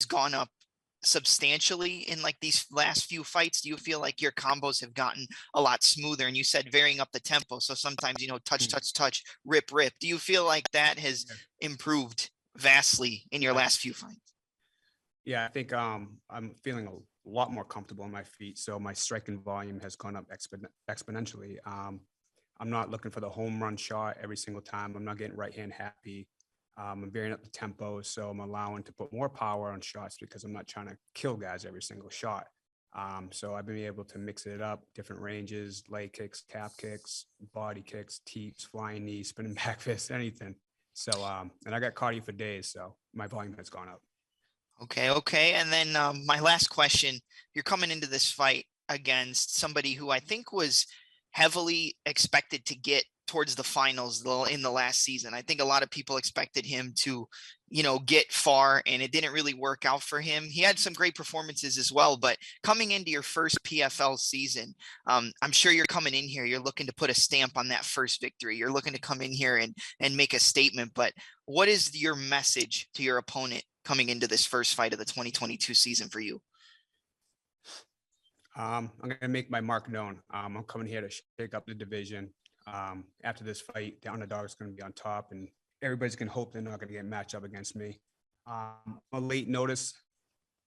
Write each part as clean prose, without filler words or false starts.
gone up substantially in like these last few fights? Do you feel like your combos have gotten a lot smoother? And you said varying up the tempo. So sometimes, touch, rip. Do you feel like that has improved vastly in your last few fights? Yeah, I think I'm feeling a lot more comfortable on my feet. So my striking volume has gone up exponentially. I'm not looking for the home run shot every single time. I'm not getting right hand happy. I'm varying up the tempo, so I'm allowing to put more power on shots because I'm not trying to kill guys every single shot. So I've been able to mix it up, different ranges, leg kicks, calf kicks, body kicks, teeps, flying knees, spinning back fists, anything. So, and I got cardio for days, so my volume has gone up. Okay. And then my last question, you're coming into this fight against somebody who I think was heavily expected to get towards the finals in the last season. I think a lot of people expected him to, get far, and it didn't really work out for him. He had some great performances as well, but coming into your first PFL season, I'm sure you're coming in here, you're looking to put a stamp on that first victory. You're looking to come in here and make a statement, but what is your message to your opponent coming into this first fight of the 2022 season for you? I'm going to make my mark known. I'm coming here to shake up the division. After this fight, the underdog is going to be on top, and everybody's going to hope they're not going to get matched up against me. A late notice.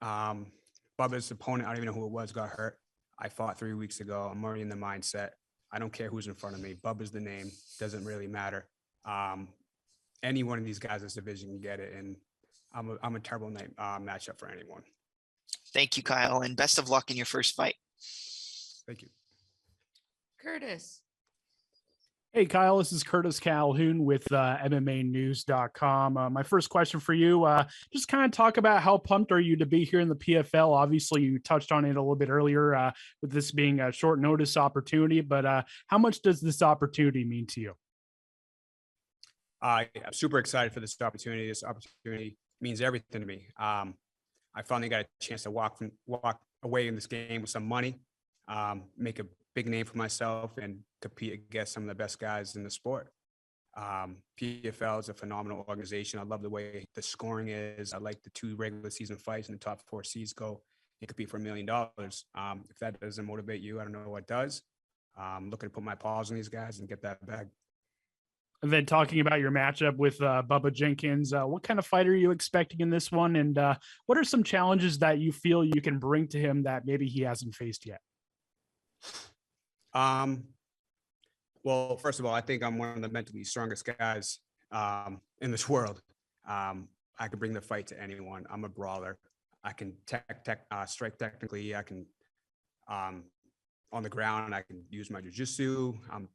Bubba's opponent, I don't even know who it was, got hurt. I fought 3 weeks ago. I'm already in the mindset. I don't care who's in front of me. Bubba's the name. Doesn't really matter. Any one of these guys in this division can get it, and I'm a terrible matchup for anyone. Thank you, Kyle, and best of luck in your first fight. Thank you. Curtis. Hey, Kyle, this is Curtis Calhoun with MMAnews.com. My first question for you, just kind of talk about how pumped are you to be here in the PFL? Obviously, you touched on it a little bit earlier with this being a short notice opportunity, but how much does this opportunity mean to you? I'm super excited for this opportunity. This opportunity means everything to me. I finally got a chance to walk away in this game with some money, make a big name for myself, and compete against some of the best guys in the sport. PFL is a phenomenal organization. I love the way the scoring is. I like the 2 regular season fights and the top 4 seeds go and compete for $1 million. If that doesn't motivate you, I don't know what does. I'm looking to put my paws on these guys and get that bag. And then talking about your matchup with Bubba Jenkins, what kind of fight are you expecting in this one? And what are some challenges that you feel you can bring to him that maybe he hasn't faced yet? Well, first of all, I think I'm one of the mentally strongest guys in this world. I can bring the fight to anyone. I'm a brawler. I can strike technically. I can on the ground. I can use my jiu-jitsu.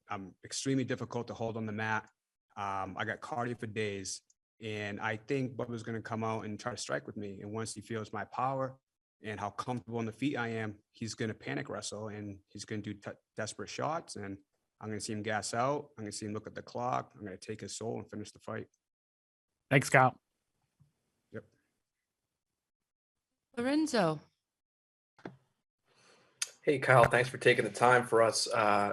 I'm extremely difficult to hold on the mat. I got cardio for days, and I think Bubba's going to come out and try to strike with me. And once he feels my power and how comfortable on the feet I am, he's going to panic wrestle, and he's going to do desperate shots, and I'm going to see him gas out. I'm going to see him look at the clock. I'm going to take his soul and finish the fight. Thanks, Kyle. Yep. Lorenzo. Hey, Kyle, thanks for taking the time for us.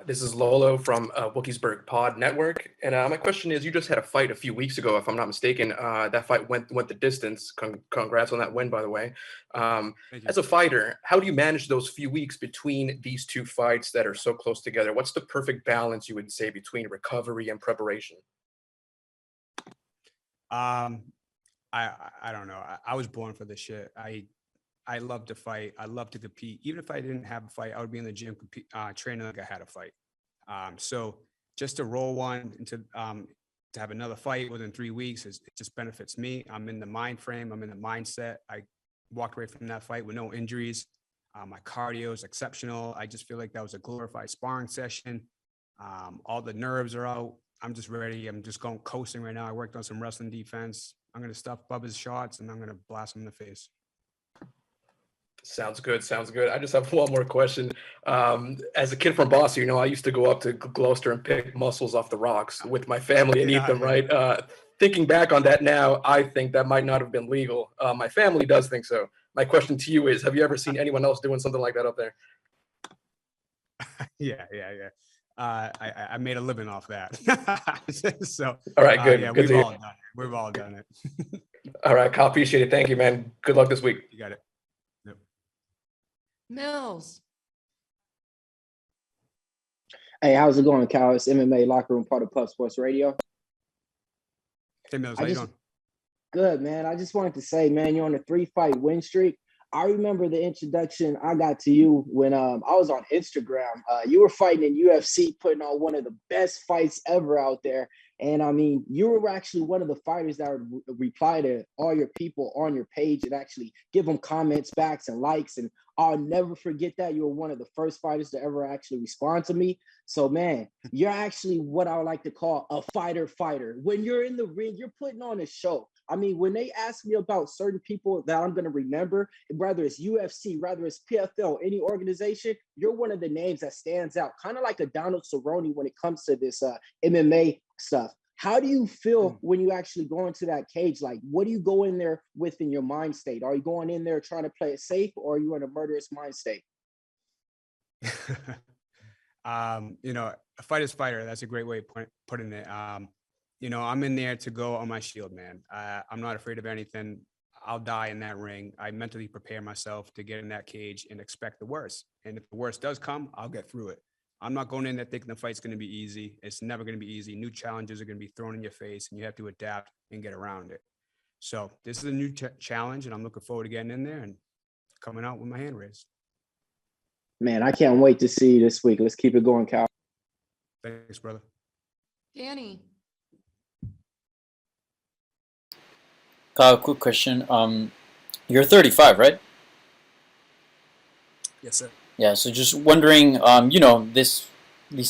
This is Lolo from Wookiesburg Pod Network. And my question is, you just had a fight a few weeks ago, if I'm not mistaken. That fight went the distance. Congrats on that win, by the way. As a fighter, how do you manage those few weeks between these 2 fights that are so close together? What's the perfect balance, you would say, between recovery and preparation? I don't know. I was born for this shit. I love to fight. I love to compete. Even if I didn't have a fight, I would be in the gym training like I had a fight. So just to roll one and to have another fight within 3 weeks, it just benefits me. I'm in the mind frame. I'm in the mindset. I walked away from that fight with no injuries. My cardio is exceptional. I just feel like that was a glorified sparring session. All the nerves are out. I'm just ready. I'm just going coasting right now. I worked on some wrestling defense. I'm going to stuff Bubba's shots, and I'm going to blast him in the face. Sounds good. I just have one more question. As a kid from Boston, I used to go up to Gloucester and pick mussels off the rocks with my family and eat them, right? Thinking back on that now, I think that might not have been legal. My family does think so. My question to you is, have you ever seen anyone else doing something like that up there? Yeah. I made a living off that. So, all right, good. Yeah, good we've all done it. All right, Kyle, appreciate it. Thank you, man. Good luck this week. You got it. Yep. Mills. Hey, how's it going, Cal? It's MMA Locker Room, part of Puff Sports Radio. Hey, Mills, I how you just doing? Good, man. I just wanted to say, man, you're on a 3-fight win streak. I remember the introduction I got to you when I was on Instagram. You were fighting in UFC, putting on one of the best fights ever out there. And I mean, you were actually one of the fighters that would reply to all your people on your page and actually give them comments, backs, and likes. And I'll never forget that. You were one of the first fighters to ever actually respond to me. So, man, you're actually what I would like to call a fighter. When you're in the ring, you're putting on a show. I mean, when they ask me about certain people that I'm going to remember, whether it's UFC, whether it's PFL, any organization, you're one of the names that stands out, kind of like a Donald Cerrone when it comes to this MMA stuff. How do you feel when you actually go into that cage? Like, what do you go in there with in your mind state? Are you going in there trying to play it safe, or are you in a murderous mind state? You know, a fighter's fighter. That's a great way of putting it. You know, I'm in there to go on my shield, man. I'm not afraid of anything. I'll die in that ring. I mentally prepare myself to get in that cage and expect the worst. And if the worst does come, I'll get through it. I'm not going in there thinking the fight's going to be easy. It's never going to be easy. New challenges are going to be thrown in your face, and you have to adapt and get around it. So this is a new challenge, and I'm looking forward to getting in there and coming out with my hand raised. Man, I can't wait to see you this week. Let's keep it going, Cal. Thanks, brother. Danny. Kyle, quick question. You're 35, right? Yes, sir. Yeah. So just wondering, you know, these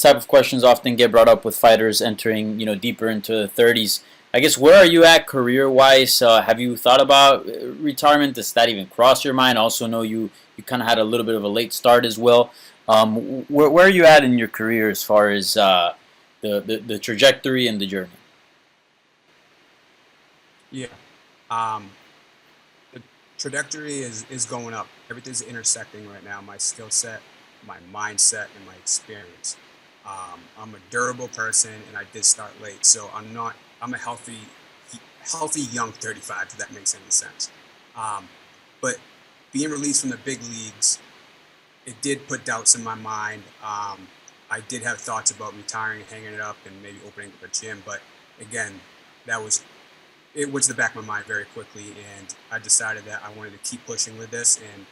type of questions often get brought up with fighters entering, you know, deeper into the 30s. I guess where are you at career-wise? Have you thought about retirement? Does that even cross your mind? I also know you kind of had a little bit of a late start as well. Where are you at in your career as far as the trajectory and the journey? Yeah. The trajectory is going up. Everything's intersecting right now. My skill set, my mindset, and my experience. I'm a durable person, and I did start late, so I'm a healthy young 35, if that makes any sense. But being released from the big leagues, it did put doubts in my mind. I did have thoughts about retiring, hanging it up, and maybe opening up a gym. But again, it went to the back of my mind very quickly, and I decided that I wanted to keep pushing with this and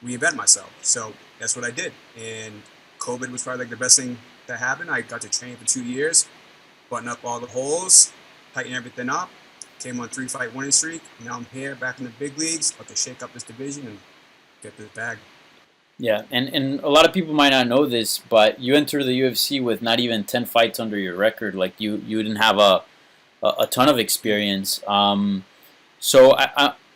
reinvent myself. So that's what I did. And COVID was probably like the best thing that happened. I got to train for 2 years, button up all the holes, tighten everything up, came on 3-fight winning streak. Now I'm here back in the big leagues, about to shake up this division and get this bag. Yeah, and a lot of people might not know this, but you entered the UFC with not even 10 fights under your record. Like you didn't have a ton of experience. So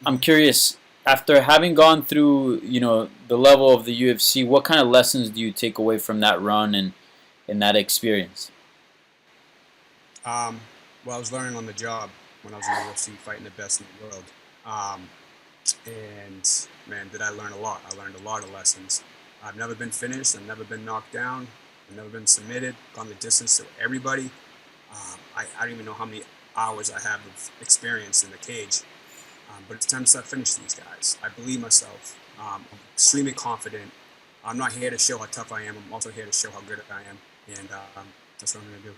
I'm curious, after having gone through, you know, the level of the UFC, what kind of lessons do you take away from that run and that experience? Well, I was learning on the job when I was in the UFC, fighting the best in the world. And man, did I learn a lot. I learned a lot of lessons. I've never been finished. I've never been knocked down. I've never been submitted, gone the distance to everybody. I don't even know how many hours I have of experience in the cage. But it's time to start finishing these guys. I believe myself. I'm extremely confident. I'm not here to show how tough I am. I'm also here to show how good I am. And that's what I'm going to do.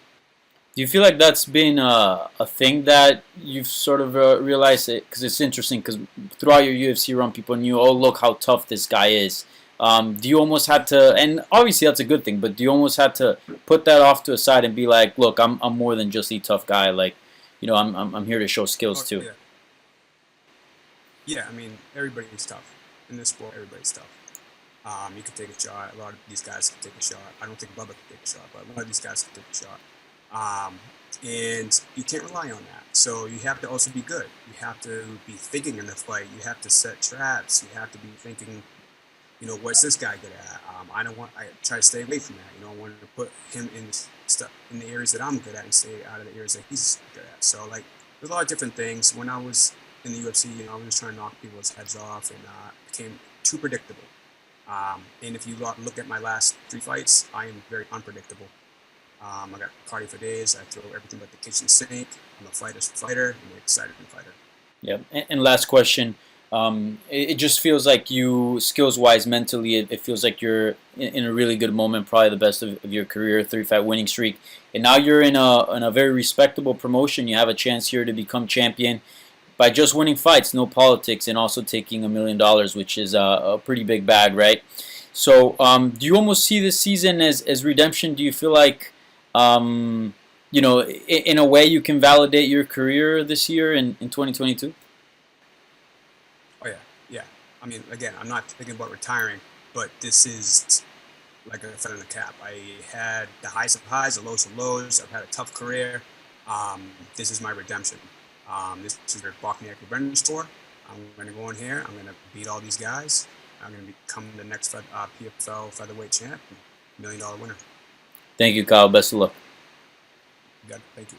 Do you feel like that's been a thing that you've sort of realized? Because it's interesting, because throughout your UFC run, people knew, oh, look how tough this guy is. Do you almost had to, and obviously that's a good thing, but do you almost had to put that off to a side and be like, look, I'm more than just a tough guy. Like, you know, I'm here to show skills too. Yeah, I mean, everybody's tough. In this sport, everybody's tough. You can take a shot. A lot of these guys can take a shot. I don't think Bubba can take a shot, but a lot of these guys can take a shot. And you can't rely on that. So you have to also be good. You have to be thinking in the fight. You have to set traps. You have to be thinking, you know, what's this guy good at? I try to stay away from that. You know, I want to put him in the areas that I'm good at and stay out of the areas that he's good at. So like, there's a lot of different things. When I was in the UFC, you know, I was just trying to knock people's heads off, and became too predictable. And if you look at my last 3 fights, I am very unpredictable. I got cardio for days. I throw everything but the kitchen sink. I'm a fighter's fighter. I'm an excited fighter. Yeah. And last question. It just feels like you, skills-wise, mentally, it feels like you're in a really good moment, probably the best of your career, 3-fight winning streak, and now you're in a very respectable promotion. You have a chance here to become champion by just winning fights, no politics, and also taking $1 million, which is a pretty big bag, right? So, do you almost see this season as redemption? Do you feel like, in a way, you can validate your career this year in 2022? Oh yeah, yeah. I mean, again, I'm not thinking about retiring, but this is like a feather in the cap. I had the highs of highs, the lows of lows. I've had a tough career. This is my redemption. This is their Bochniak revenge tour. I'm going to go in here. I'm going to beat all these guys. I'm going to become the next PFL featherweight champ, $1 million winner. Thank you, Kyle. Best of luck. Good. Thank you.